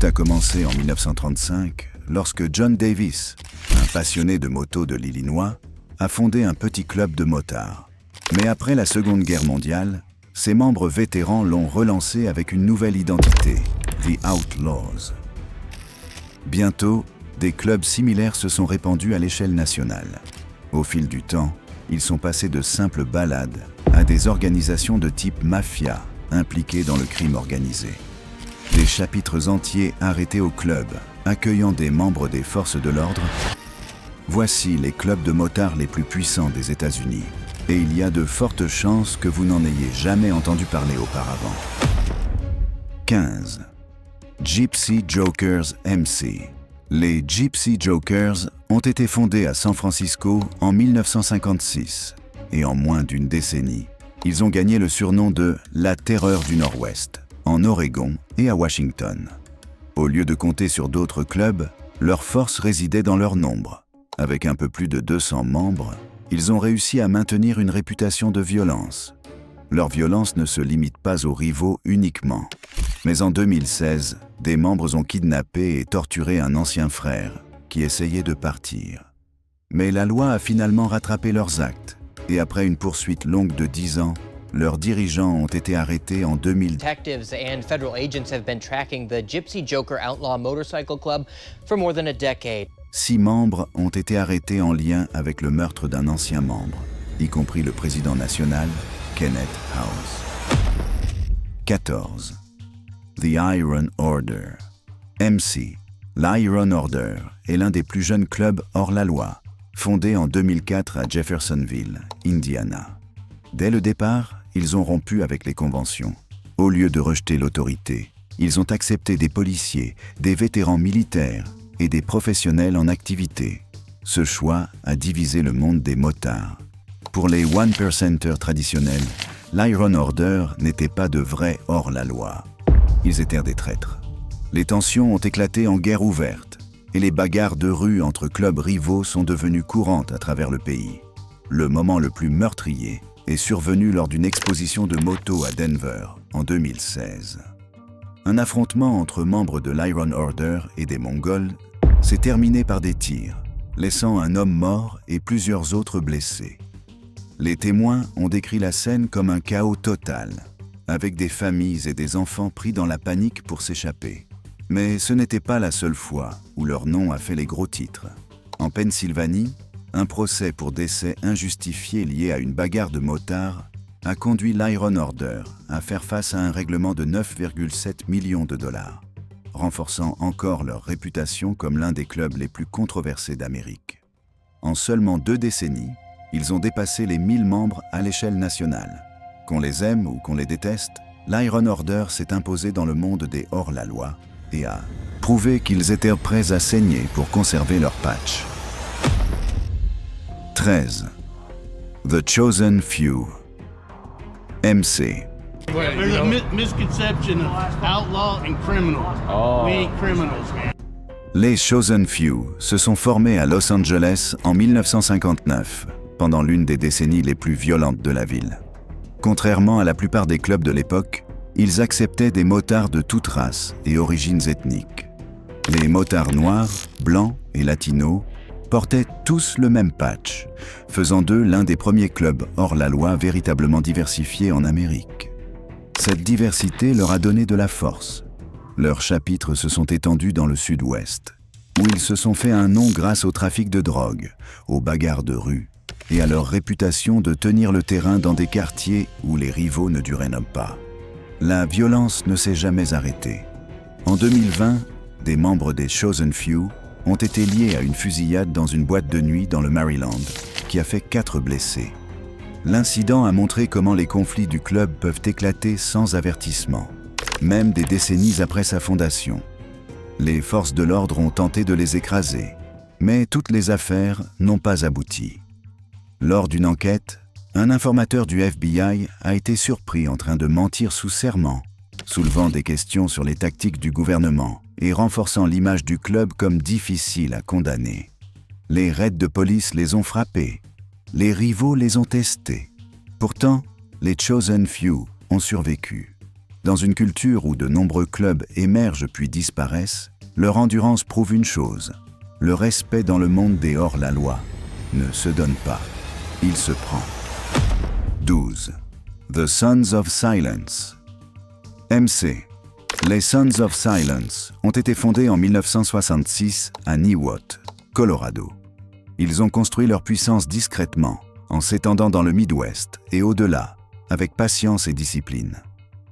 a commencé en 1935 lorsque John Davis, un passionné de moto de l'Illinois, a fondé un petit club de motards. Mais après la Seconde Guerre mondiale, ses membres vétérans l'ont relancé avec une nouvelle identité, The Outlaws. Bientôt, des clubs similaires se sont répandus à l'échelle nationale. Au fil du temps, ils sont passés de simples balades à des organisations de type mafia impliquées dans le crime organisé. Des chapitres entiers arrêtés au club, accueillant des membres des forces de l'ordre. Voici les clubs de motards les plus puissants des États-Unis. Et il y a de fortes chances que vous n'en ayez jamais entendu parler auparavant. 15. Gypsy Jokers MC. Les Gypsy Jokers ont été fondés à San Francisco en 1956 et en moins d'une décennie, ils ont gagné le surnom de « la terreur du Nord-Ouest » en Oregon et à Washington. Au lieu de compter sur d'autres clubs, leur force résidait dans leur nombre. Avec un peu plus de 200 membres, ils ont réussi à maintenir une réputation de violence. Leur violence ne se limite pas aux rivaux uniquement. Mais en 2016, des membres ont kidnappé et torturé un ancien frère qui essayait de partir. Mais la loi a finalement rattrapé leurs actes et après une poursuite longue de 10 ans, leurs dirigeants ont été arrêtés en 2000. Detectives and federal agents have been tracking the Gypsy Joker Outlaw Motorcycle Club for more than a decade. 6 membres ont été arrêtés en lien avec le meurtre d'un ancien membre, y compris le président national, Kenneth House. 14. The Iron Order. MC. L'Iron Order est l'un des plus jeunes clubs hors la loi, fondé en 2004 à Jeffersonville, Indiana. Dès le départ, ils ont rompu avec les conventions. Au lieu de rejeter l'autorité, ils ont accepté des policiers, des vétérans militaires et des professionnels en activité. Ce choix a divisé le monde des motards. Pour les one-percenters traditionnels, l'Iron Order n'était pas de vrais hors-la-loi. Ils étaient des traîtres. Les tensions ont éclaté en guerre ouverte et les bagarres de rue entre clubs rivaux sont devenues courantes à travers le pays. Le moment le plus meurtrier est survenu lors d'une exposition de moto à Denver en 2016. Un affrontement entre membres de l'Iron Order et des Mongols s'est terminé par des tirs, laissant un homme mort et plusieurs autres blessés. Les témoins ont décrit la scène comme un chaos total, avec des familles et des enfants pris dans la panique pour s'échapper. Mais ce n'était pas la seule fois où leur nom a fait les gros titres. En Pennsylvanie, un procès pour décès injustifié lié à une bagarre de motards a conduit l'Iron Order à faire face à un règlement de 9,7 millions de dollars, renforçant encore leur réputation comme l'un des clubs les plus controversés d'Amérique. En seulement 2 décennies, ils ont dépassé les 1000 membres à l'échelle nationale. Qu'on les aime ou qu'on les déteste, l'Iron Order s'est imposé dans le monde des hors-la-loi et a prouvé qu'ils étaient prêts à saigner pour conserver leur patch. 13. The Chosen Few. MC. There's a misconception of outlaw and criminal. We ain't criminals, man. Les Chosen Few se sont formés à Los Angeles en 1959, pendant l'une des décennies les plus violentes de la ville. Contrairement à la plupart des clubs de l'époque, ils acceptaient des motards de toutes races et origines ethniques. Les motards noirs, blancs et latinos portaient tous le même patch, faisant d'eux l'un des premiers clubs hors la loi véritablement diversifiés en Amérique. Cette diversité leur a donné de la force. Leurs chapitres se sont étendus dans le sud-ouest, où ils se sont fait un nom grâce au trafic de drogue, aux bagarres de rue et à leur réputation de tenir le terrain dans des quartiers où les rivaux ne duraient pas. La violence ne s'est jamais arrêtée. En 2020, des membres des Chosen Few ont été liés à une fusillade dans une boîte de nuit dans le Maryland, qui a fait 4 blessés. L'incident a montré comment les conflits du club peuvent éclater sans avertissement, même des décennies après sa fondation. Les forces de l'ordre ont tenté de les écraser, mais toutes les affaires n'ont pas abouti. Lors d'une enquête, un informateur du FBI a été surpris en train de mentir sous serment, soulevant des questions sur les tactiques du gouvernement et renforçant l'image du club comme difficile à condamner. Les raids de police les ont frappés, les rivaux les ont testés. Pourtant, les Chosen Few ont survécu. Dans une culture où de nombreux clubs émergent puis disparaissent, leur endurance prouve une chose: le respect dans le monde des hors-la-loi ne se donne pas, il se prend. 12. The Sons of Silence. MC. Les Sons of Silence ont été fondés en 1966 à Niwot, Colorado. Ils ont construit leur puissance discrètement, en s'étendant dans le Midwest et au-delà, avec patience et discipline.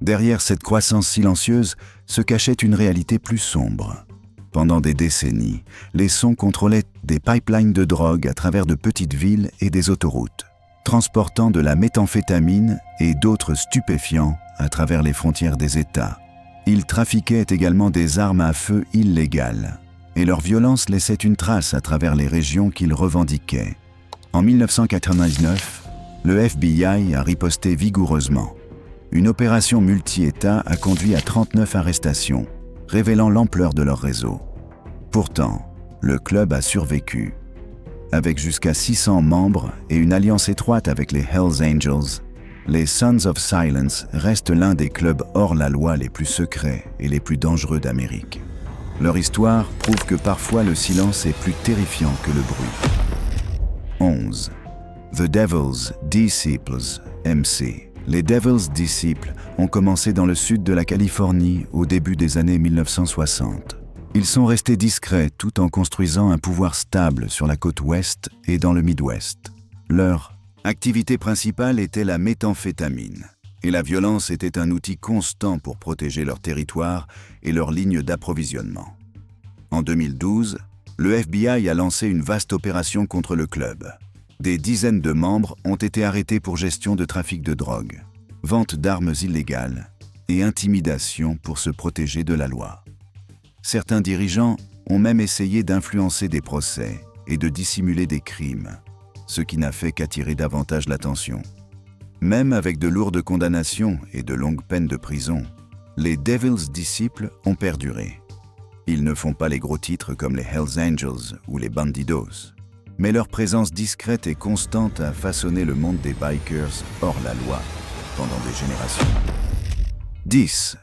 Derrière cette croissance silencieuse se cachait une réalité plus sombre. Pendant des décennies, les sons contrôlaient des pipelines de drogue à travers de petites villes et des autoroutes, transportant de la méthamphétamine et d'autres stupéfiants à travers les frontières des États. Ils trafiquaient également des armes à feu illégales, et leur violence laissait une trace à travers les régions qu'ils revendiquaient. En 1999, le FBI a riposté vigoureusement. Une opération multi-États a conduit à 39 arrestations, révélant l'ampleur de leur réseau. Pourtant, le club a survécu. Avec jusqu'à 600 membres et une alliance étroite avec les Hells Angels, les Sons of Silence restent l'un des clubs hors la loi les plus secrets et les plus dangereux d'Amérique. Leur histoire prouve que parfois le silence est plus terrifiant que le bruit. 11. The Devil's Disciples, MC. Les Devil's Disciples ont commencé dans le sud de la Californie au début des années 1960. Ils sont restés discrets tout en construisant un pouvoir stable sur la côte ouest et dans le Midwest. Leur activité principale était la méthamphétamine, et la violence était un outil constant pour protéger leur territoire et leur ligne d'approvisionnement. En 2012, le FBI a lancé une vaste opération contre le club. Des dizaines de membres ont été arrêtés pour gestion de trafic de drogue, vente d'armes illégales et intimidation pour se protéger de la loi. Certains dirigeants ont même essayé d'influencer des procès et de dissimuler des crimes, ce qui n'a fait qu'attirer davantage l'attention. Même avec de lourdes condamnations et de longues peines de prison, les Devil's Disciples ont perduré. Ils ne font pas les gros titres comme les Hells Angels ou les Bandidos, mais leur présence discrète et constante a façonné le monde des bikers hors la loi pendant des générations. 10.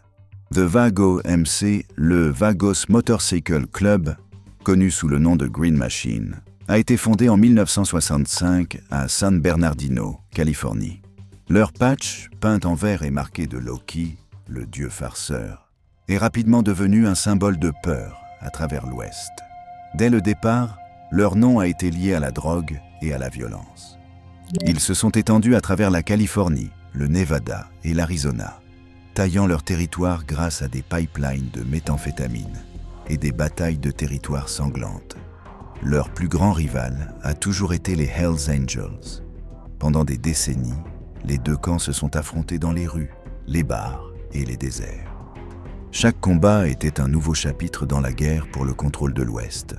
The Vago MC, le Vagos Motorcycle Club, connu sous le nom de Green Machine, a été fondé en 1965 à San Bernardino, Californie. Leur patch, peint en vert et marqué de Loki, le dieu farceur, est rapidement devenu un symbole de peur à travers l'Ouest. Dès le départ, leur nom a été lié à la drogue et à la violence. Ils se sont étendus à travers la Californie, le Nevada et l'Arizona, taillant leur territoire grâce à des pipelines de méthamphétamine et des batailles de territoire sanglantes. Leur plus grand rival a toujours été les Hells Angels. Pendant des décennies, les deux camps se sont affrontés dans les rues, les bars et les déserts. Chaque combat était un nouveau chapitre dans la guerre pour le contrôle de l'Ouest.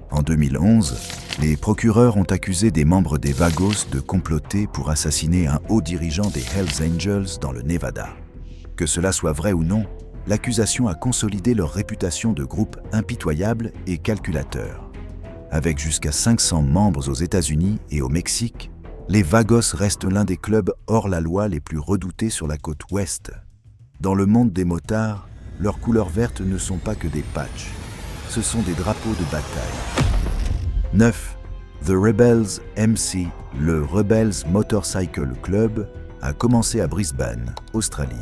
En 2011, les procureurs ont accusé des membres des Vagos de comploter pour assassiner un haut dirigeant des Hells Angels dans le Nevada. Que cela soit vrai ou non, l'accusation a consolidé leur réputation de groupe impitoyable et calculateur. Avec jusqu'à 500 membres aux États-Unis et au Mexique, les Vagos restent l'un des clubs hors la loi les plus redoutés sur la côte ouest. Dans le monde des motards, leurs couleurs vertes ne sont pas que des patchs, ce sont des drapeaux de bataille. 9. The Rebels MC, le Rebels Motorcycle Club, a commencé à Brisbane, Australie,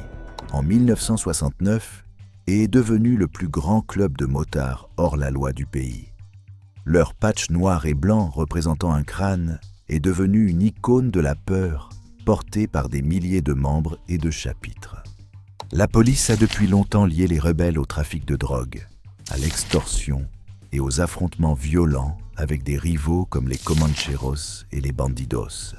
en 1969 et est devenu le plus grand club de motards hors la loi du pays. Leur patch noir et blanc représentant un crâne est devenu une icône de la peur portée par des milliers de membres et de chapitres. La police a depuis longtemps lié les rebelles au trafic de drogue, à l'extorsion et aux affrontements violents avec des rivaux comme les Comancheros et les Bandidos.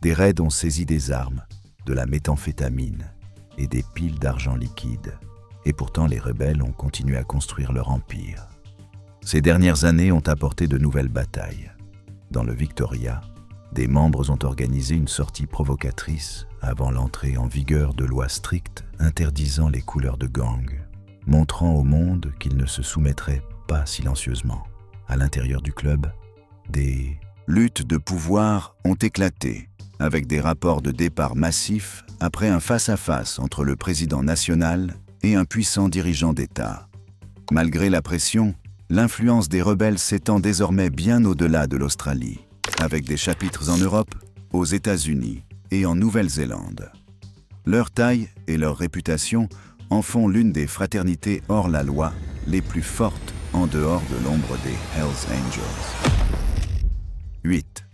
Des raids ont saisi des armes, de la méthamphétamine et des piles d'argent liquide. Et pourtant, les rebelles ont continué à construire leur empire. Ces dernières années ont apporté de nouvelles batailles. Dans le Victoria, des membres ont organisé une sortie provocatrice avant l'entrée en vigueur de lois strictes interdisant les couleurs de gang, montrant au monde qu'ils ne se soumettraient pas silencieusement. À l'intérieur du club, des luttes de pouvoir ont éclaté, avec des rapports de départ massifs après un face-à-face entre le président national et un puissant dirigeant d'État. Malgré la pression, l'influence des rebelles s'étend désormais bien au-delà de l'Australie, avec des chapitres en Europe, aux États-Unis et en Nouvelle-Zélande. Leur taille et leur réputation en font l'une des fraternités hors la loi les plus fortes en dehors de l'ombre des Hells Angels. 8.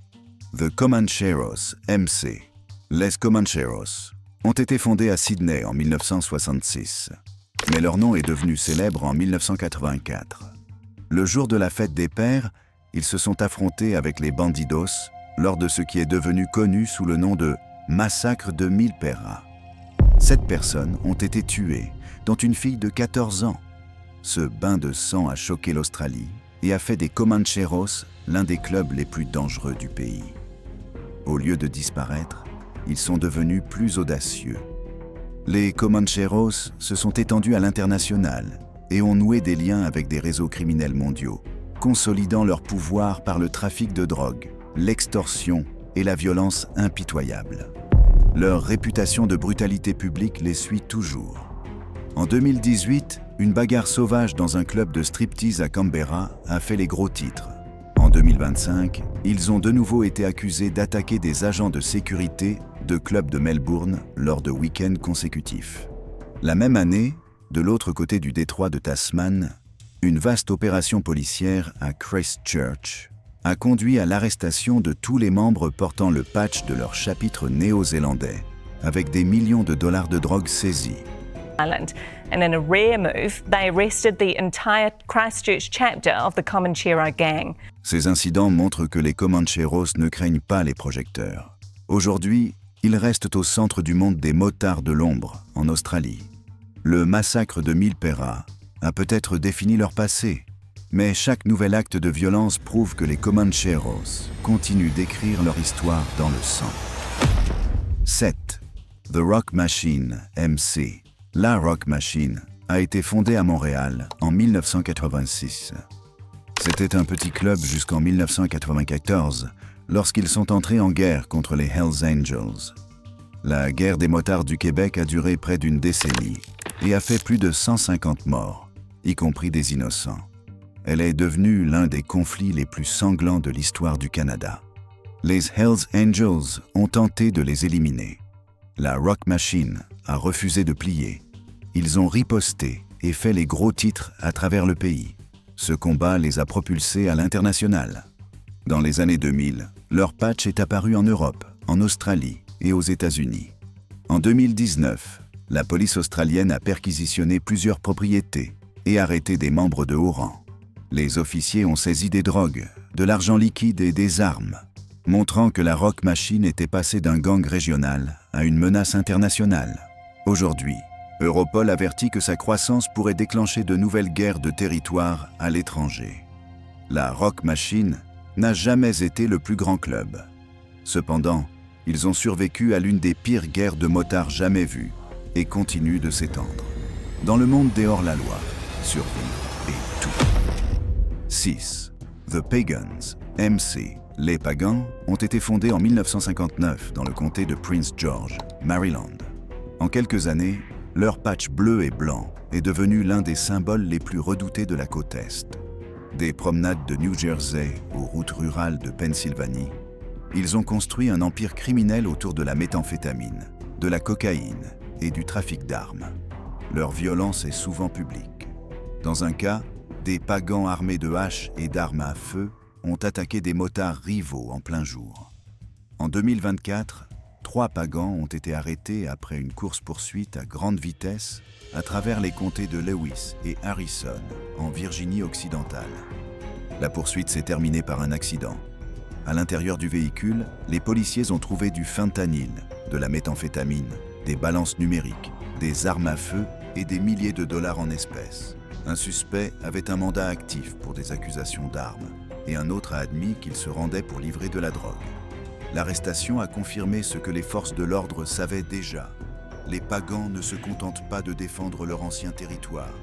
The Comancheros, MC. Les Comancheros ont été fondés à Sydney en 1966, mais leur nom est devenu célèbre en 1984. Le jour de la fête des pères, ils se sont affrontés avec les Bandidos lors de ce qui est devenu connu sous le nom de Massacre de Milperra. 7 personnes ont été tuées, dont une fille de 14 ans. Ce bain de sang a choqué l'Australie et a fait des Comancheros l'un des clubs les plus dangereux du pays. Au lieu de disparaître, ils sont devenus plus audacieux. Les Comancheros se sont étendus à l'international et ont noué des liens avec des réseaux criminels mondiaux, consolidant leur pouvoir par le trafic de drogue, l'extorsion et la violence impitoyable. Leur réputation de brutalité publique les suit toujours. En 2018, une bagarre sauvage dans un club de striptease à Canberra a fait les gros titres. En 2025, ils ont de nouveau été accusés d'attaquer des agents de sécurité de clubs de Melbourne lors de week-ends consécutifs. La même année, de l'autre côté du détroit de Tasman, une vaste opération policière à Christchurch a conduit à l'arrestation de tous les membres portant le patch de leur chapitre néo-zélandais, avec des millions de dollars de drogue saisis. And in a rare move, they arrested the entire Christchurch chapter of the Comanchero gang. Ces incidents montrent que les Comancheros ne craignent pas les projecteurs. Aujourd'hui, ils restent au centre du monde des motards de l'ombre, en Australie. Le massacre de Milperra a peut-être défini leur passé, mais chaque nouvel acte de violence prouve que les Comancheros continuent d'écrire leur histoire dans le sang. 7. The Rock Machine, MC. La Rock Machine a été fondée à Montréal en 1986. C'était un petit club jusqu'en 1994, lorsqu'ils sont entrés en guerre contre les Hells Angels. La guerre des motards du Québec a duré près d'une décennie et a fait plus de 150 morts, y compris des innocents. Elle est devenue l'un des conflits les plus sanglants de l'histoire du Canada. Les Hells Angels ont tenté de les éliminer. La Rock Machine a refusé de plier. Ils ont riposté et fait les gros titres à travers le pays. Ce combat les a propulsés à l'international. Dans les années 2000, leur patch est apparu en Europe, en Australie et aux États-Unis. En 2019, la police australienne a perquisitionné plusieurs propriétés et arrêté des membres de haut rang. Les officiers ont saisi des drogues, de l'argent liquide et des armes, montrant que la Rock Machine était passée d'un gang régional à une menace internationale. Aujourd'hui, Europol avertit que sa croissance pourrait déclencher de nouvelles guerres de territoire à l'étranger. La Rock Machine n'a jamais été le plus grand club. Cependant, ils ont survécu à l'une des pires guerres de motards jamais vues et continuent de s'étendre. Dans le monde des hors-la-loi, survivre est tout. 6. The Pagans, MC. Les Pagans ont été fondés en 1959 dans le comté de Prince George, Maryland. En quelques années, leur patch bleu et blanc est devenu l'un des symboles les plus redoutés de la côte Est. Des promenades de New Jersey aux routes rurales de Pennsylvanie, ils ont construit un empire criminel autour de la méthamphétamine, de la cocaïne et du trafic d'armes. Leur violence est souvent publique. Dans un cas, des pagans armés de haches et d'armes à feu ont attaqué des motards rivaux en plein jour. En 2024, 3 pagans ont été arrêtés après une course-poursuite à grande vitesse à travers les comtés de Lewis et Harrison, en Virginie occidentale. La poursuite s'est terminée par un accident. À l'intérieur du véhicule, les policiers ont trouvé du fentanyl, de la méthamphétamine, des balances numériques, des armes à feu et des milliers de dollars en espèces. Un suspect avait un mandat actif pour des accusations d'armes et un autre a admis qu'il se rendait pour livrer de la drogue. L'arrestation a confirmé ce que les forces de l'ordre savaient déjà. Les pagans ne se contentent pas de défendre leur ancien territoire.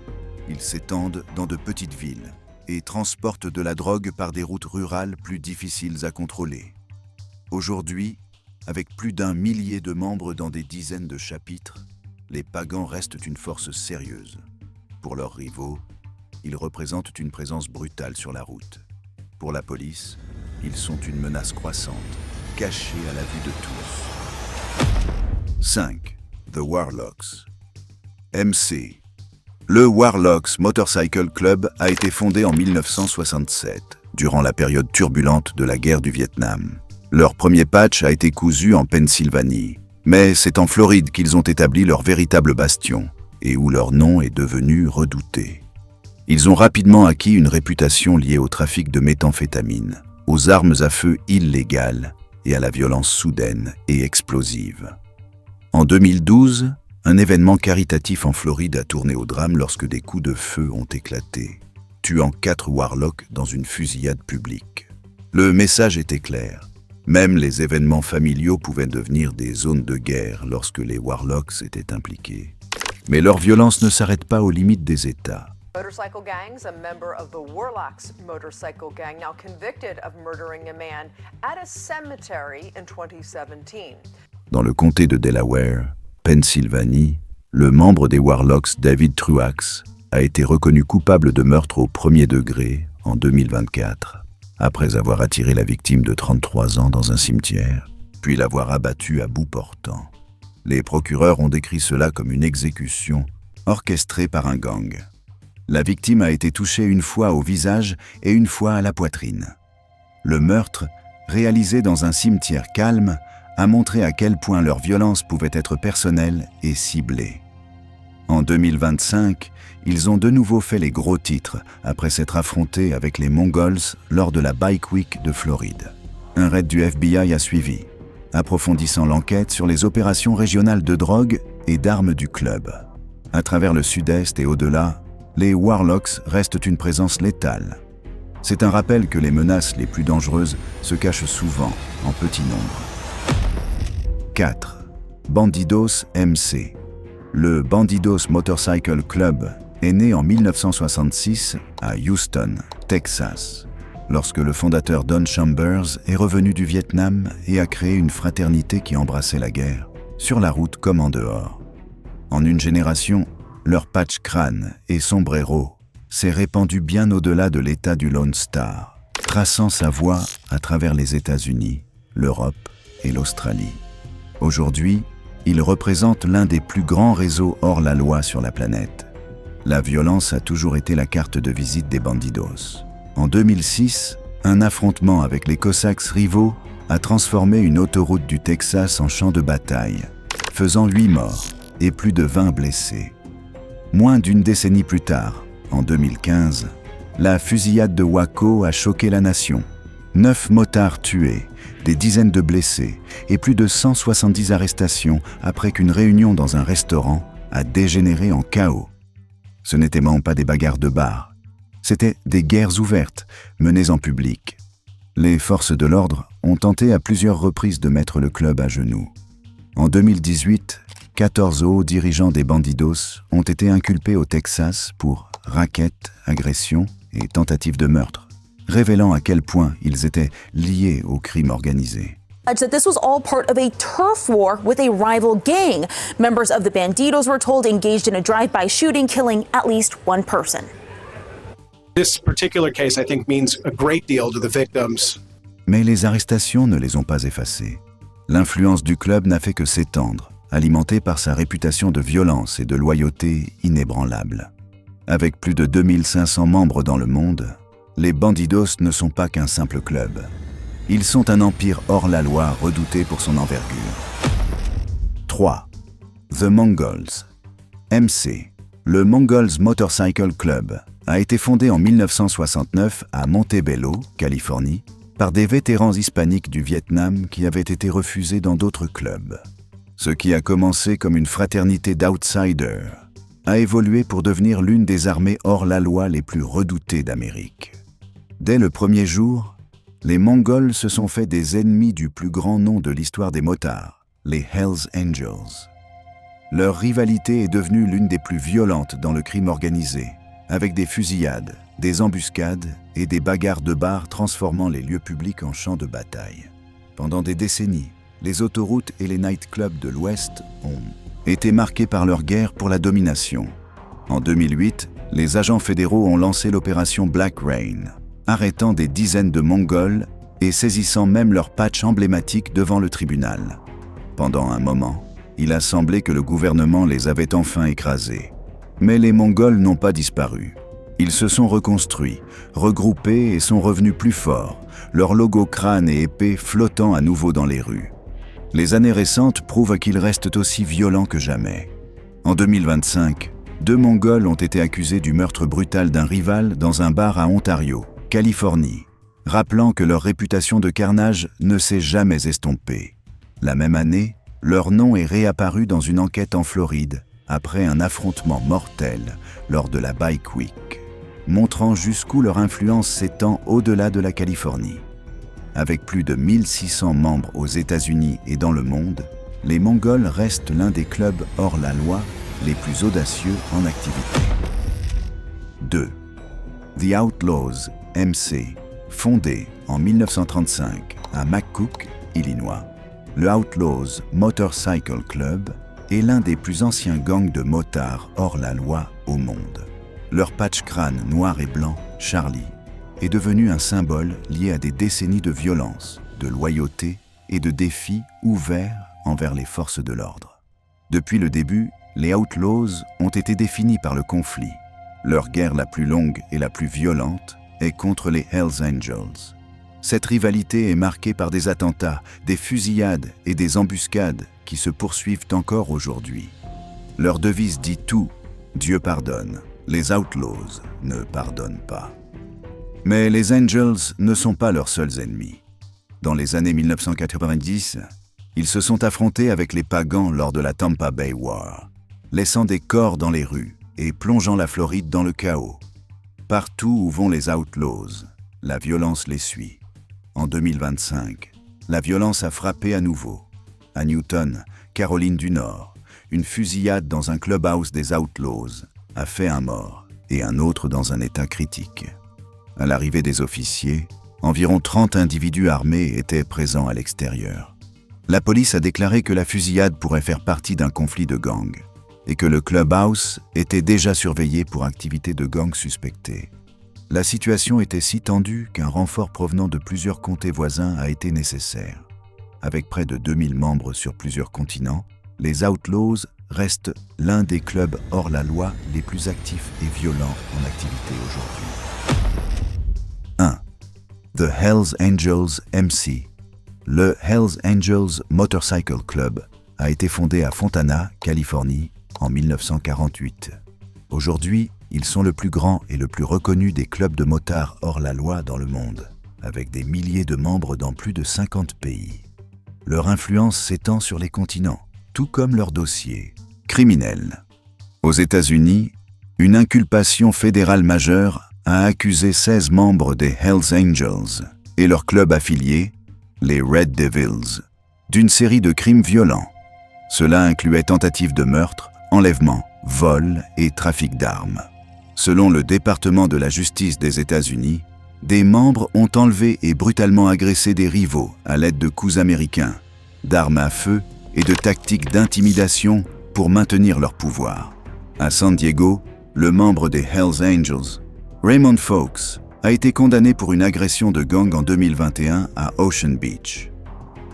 Ils s'étendent dans de petites villes et transportent de la drogue par des routes rurales plus difficiles à contrôler. Aujourd'hui, Avec plus d'1 millier de membres dans des dizaines de chapitres, les Pagans restent une force sérieuse. Pour leurs rivaux, ils représentent une présence brutale sur la route. Pour la police, ils sont une menace croissante, cachée à la vue de tous. 5. The Warlocks. MC. Le Warlocks Motorcycle Club a été fondé en 1967, durant la période turbulente de la guerre du Vietnam. Leur premier patch a été cousu en Pennsylvanie, mais c'est en Floride qu'ils ont établi leur véritable bastion, et où leur nom est devenu redouté. Ils ont rapidement acquis une réputation liée au trafic de méthamphétamine, aux armes à feu illégales et à la violence soudaine et explosive. En 2012, un événement caritatif en Floride a tourné au drame lorsque des coups de feu ont éclaté, tuant 4 Warlocks dans une fusillade publique. Le message était clair. Même les événements familiaux pouvaient devenir des zones de guerre lorsque les Warlocks étaient impliqués. Mais leur violence ne s'arrête pas aux limites des États. Motorcycle gangs, a member of the Warlocks motorcycle gang, now convicted of murdering a man at a cemetery in 2017. Dans le comté de Delaware, Pennsylvanie, le membre des Warlocks David Truax a été reconnu coupable de meurtre au premier degré en 2024, après avoir attiré la victime de 33 ans dans un cimetière, puis l'avoir abattu à bout portant. Les procureurs ont décrit cela comme une exécution orchestrée par un gang. La victime a été touchée une fois au visage et une fois à la poitrine. Le meurtre, réalisé dans un cimetière calme, a montré à quel point leur violence pouvait être personnelle et ciblée. En 2025, ils ont de nouveau fait les gros titres après s'être affrontés avec les Mongols lors de la Bike Week de Floride. Un raid du FBI a suivi, approfondissant l'enquête sur les opérations régionales de drogue et d'armes du club. À travers le sud-est et au-delà, les Warlocks restent une présence létale. C'est un rappel que les menaces les plus dangereuses se cachent souvent en petit nombre. 4. Bandidos MC. Le Bandidos Motorcycle Club est né en 1966 à Houston, Texas, lorsque le fondateur Don Chambers est revenu du Vietnam et a créé une fraternité qui embrassait la guerre, sur la route comme en dehors. En une génération, leur patch crâne et sombrero s'est répandu bien au-delà de l'état du Lone Star, traçant sa voie à travers les États-Unis, l'Europe et l'Australie. Aujourd'hui, ils représentent l'un des plus grands réseaux hors la loi sur la planète. La violence a toujours été la carte de visite des Bandidos. En 2006, un affrontement avec les Cossacks rivaux a transformé une autoroute du Texas en champ de bataille, faisant 8 morts et plus de 20 blessés. Moins d'une décennie plus tard, en 2015, la fusillade de Waco a choqué la nation. 9 motards tués, des dizaines de blessés et plus de 170 arrestations après qu'une réunion dans un restaurant a dégénéré en chaos. Ce n'étaient même pas des bagarres de bar, c'étaient des guerres ouvertes, menées en public. Les forces de l'ordre ont tenté à plusieurs reprises de mettre le club à genoux. En 2018, 14 hauts dirigeants des Bandidos ont été inculpés au Texas pour racket, agression et tentative de meurtre, révélant à quel point ils étaient liés au crime organisé. That this was all part of a turf war with a rival gang. Members of the Bandidos were told engaged in a drive-by shooting, killing at least one person. This particular case, I think, means a great deal to the victims. Mais les arrestations ne les ont pas effacés. L'influence du club n'a fait que s'étendre, alimentée par sa réputation de violence et de loyauté inébranlable. Avec plus de 2500 membres dans le monde, les Bandidos ne sont pas qu'un simple club. Ils sont un empire hors la loi redouté pour son envergure. 3. The Mongols. MC. Le Mongols Motorcycle Club a été fondé en 1969 à Montebello, Californie, par des vétérans hispaniques du Vietnam qui avaient été refusés dans d'autres clubs. Ce qui a commencé comme une fraternité d'outsiders a évolué pour devenir l'une des armées hors la loi les plus redoutées d'Amérique. Dès le premier jour, les Mongols se sont fait des ennemis du plus grand nom de l'histoire des motards, les Hells Angels. Leur rivalité est devenue l'une des plus violentes dans le crime organisé, avec des fusillades, des embuscades et des bagarres de bar transformant les lieux publics en champs de bataille. Pendant des décennies, les autoroutes et les nightclubs de l'Ouest ont été marqués par leur guerre pour la domination. En 2008, les agents fédéraux ont lancé l'opération Black Rain, arrêtant des dizaines de Mongols et saisissant même leur patch emblématique devant le tribunal. Pendant un moment, il a semblé que le gouvernement les avait enfin écrasés. Mais les Mongols n'ont pas disparu. Ils se sont reconstruits, regroupés et sont revenus plus forts, leur logo crâne et épée flottant à nouveau dans les rues. Les années récentes prouvent qu'ils restent aussi violents que jamais. En 2025, 2 Mongols ont été accusés du meurtre brutal d'un rival dans un bar à Ontario, Californie, rappelant que leur réputation de carnage ne s'est jamais estompée. La même année, leur nom est réapparu dans une enquête en Floride après un affrontement mortel lors de la Bike Week, montrant jusqu'où leur influence s'étend au-delà de la Californie. Avec plus de 1600 membres aux États-Unis et dans le monde, les Mongols restent l'un des clubs hors la loi les plus audacieux en activité. 2. The Outlaws, MC, fondé en 1935 à McCook, Illinois. Le Outlaws Motorcycle Club est l'un des plus anciens gangs de motards hors la loi au monde. Leur patch crâne noir et blanc, Charlie, est devenu un symbole lié à des décennies de violence, de loyauté et de défis ouverts envers les forces de l'ordre. Depuis le début, les Outlaws ont été définis par le conflit. Leur guerre la plus longue et la plus violente est contre les Hells Angels. Cette rivalité est marquée par des attentats, des fusillades et des embuscades qui se poursuivent encore aujourd'hui. Leur devise dit tout, Dieu pardonne, les Outlaws ne pardonnent pas. Mais les Angels ne sont pas leurs seuls ennemis. Dans les années 1990, ils se sont affrontés avec les Pagans lors de la Tampa Bay War, laissant des corps dans les rues et plongeant la Floride dans le chaos. Partout où vont les Outlaws, la violence les suit. En 2025, la violence a frappé à nouveau. À Newton, Caroline du Nord, une fusillade dans un clubhouse des Outlaws a fait un mort et un autre dans un état critique. À l'arrivée des officiers, environ 30 individus armés étaient présents à l'extérieur. La police a déclaré que la fusillade pourrait faire partie d'un conflit de gangs et que le clubhouse était déjà surveillé pour activité de gangs suspectés. La situation était si tendue qu'un renfort provenant de plusieurs comtés voisins a été nécessaire. Avec près de 2000 membres sur plusieurs continents, les Outlaws restent l'un des clubs hors la loi les plus actifs et violents en activité aujourd'hui. 1. The Hells Angels MC. Le Hells Angels Motorcycle Club a été fondé à Fontana, Californie, en 1948. Aujourd'hui, ils sont le plus grand et le plus reconnu des clubs de motards hors la loi dans le monde, avec des milliers de membres dans plus de 50 pays. Leur influence s'étend sur les continents, tout comme leur dossier criminel. Aux États-Unis, une inculpation fédérale majeure a accusé 16 membres des Hells Angels et leur club affilié, les Red Devils, d'une série de crimes violents. Cela incluait tentative de meurtre, enlèvement, vol et trafic d'armes. Selon le département de la justice des États-Unis, des membres ont enlevé et brutalement agressé des rivaux à l'aide de coups américains, d'armes à feu et de tactiques d'intimidation pour maintenir leur pouvoir. À San Diego, le membre des Hells Angels, Raymond Fox, a été condamné pour une agression de gang en 2021 à Ocean Beach.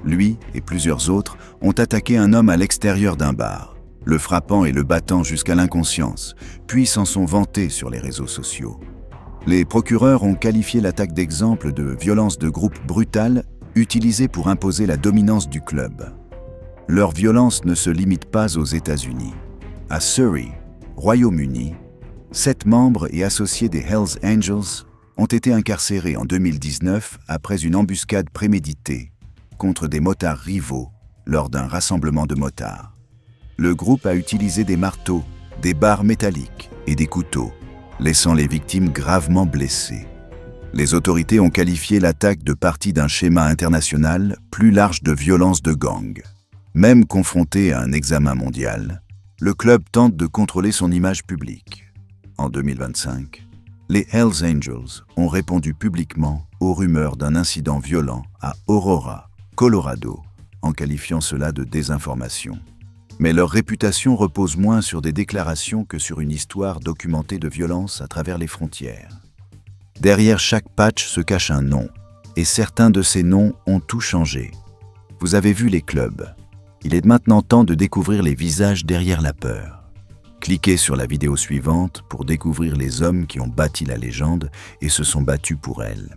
Lui et plusieurs autres ont attaqué un homme à l'extérieur d'un bar, le frappant et le battant jusqu'à l'inconscience, puis s'en sont vantés sur les réseaux sociaux. Les procureurs ont qualifié l'attaque d'exemple de violence de groupe brutale utilisée pour imposer la dominance du club. Leur violence ne se limite pas aux États-Unis. À Surrey, Royaume-Uni, 7 membres et associés des Hells Angels ont été incarcérés en 2019 après une embuscade préméditée contre des motards rivaux lors d'un rassemblement de motards. Le groupe a utilisé des marteaux, des barres métalliques et des couteaux, laissant les victimes gravement blessées. Les autorités ont qualifié l'attaque de partie d'un schéma international plus large de violence de gang. Même confronté à un examen mondial, le club tente de contrôler son image publique. En 2025, les Hells Angels ont répondu publiquement aux rumeurs d'un incident violent à Aurora, Colorado, en qualifiant cela de désinformation. Mais leur réputation repose moins sur des déclarations que sur une histoire documentée de violence à travers les frontières. Derrière chaque patch se cache un nom, et certains de ces noms ont tout changé. Vous avez vu les clubs. Il est maintenant temps de découvrir les visages derrière la peur. Cliquez sur la vidéo suivante pour découvrir les hommes qui ont bâti la légende et se sont battus pour elle.